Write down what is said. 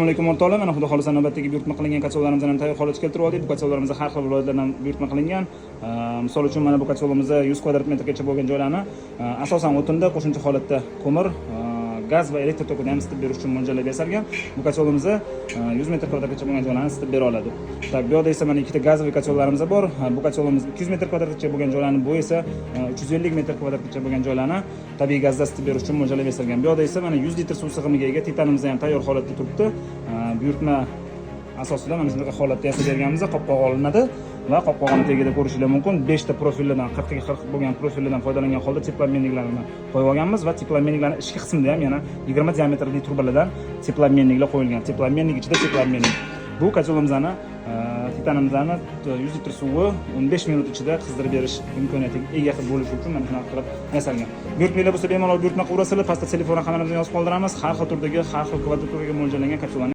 Assalomu alaykum o'rtoqlar, mana xudo xolisa navbatdagi buyurtma qilingan kotlovlarimizni tayyor holatga keltirib oldik. Bu kotlovlarimiz har xil viloyatlardan buyurtma qilingan. Misol uchun mana bu kotlovimizda 100 kvadrat metrgacha bo'lgan joylarni asosan o'tinda, qo'shimcha holatda ko'mir, gaz va elektr tokida ham isitib berish uchun mo'ljallab yasalgan. Bu kotlovimizda 100 metr kvadratgacha bo'lgan joylarni isitib bera oladi. Tak, bu yerda esa mana ikkita gazli kotlovlarimiz bor. Bu kotlovimiz 200 metr kvadratgacha bo'lgan joylarni, bu esa 350 metr kvadratgacha bo'lgan joylarni tabiiy gazda isitib berish uchun mo'ljallab yasalgan. Bu yerda esa mana 100 litr suv sig'imiga ega titanimiz ham tayyor holatda turibdi. Buyurtma asosida mana shunday holatda yasab berganmiz. Qopqog'i olinadi va qopqog'ini tagida ko'rishingiz mumkin. 40 ta profillardan 40 ga 40 bo'lgan profillardan foydalangan holda teplobmenniklarni qo'yib olganmiz va teplobmenniklarning ichki qismida ham yana 20 diametrli trubalardan teplobmenniklar qo'yilgan. Teplobmennik ichida teplobmennik. Bu kotlovimizni titanimizni 100 litr suvi 15 minut ichida qizdirib berish imkoniyatiga ega qilib bo'lish uchun mana shunaqa qilib yasalgan. Buyurtmalar bo'lsa bemalol buyurtma qilaverasizlar. Pastda telefon raqamlarimizni yozib qoldiramiz. Har xil turdagi, har xil kvadraturga mo'ljallangan kotlovlarni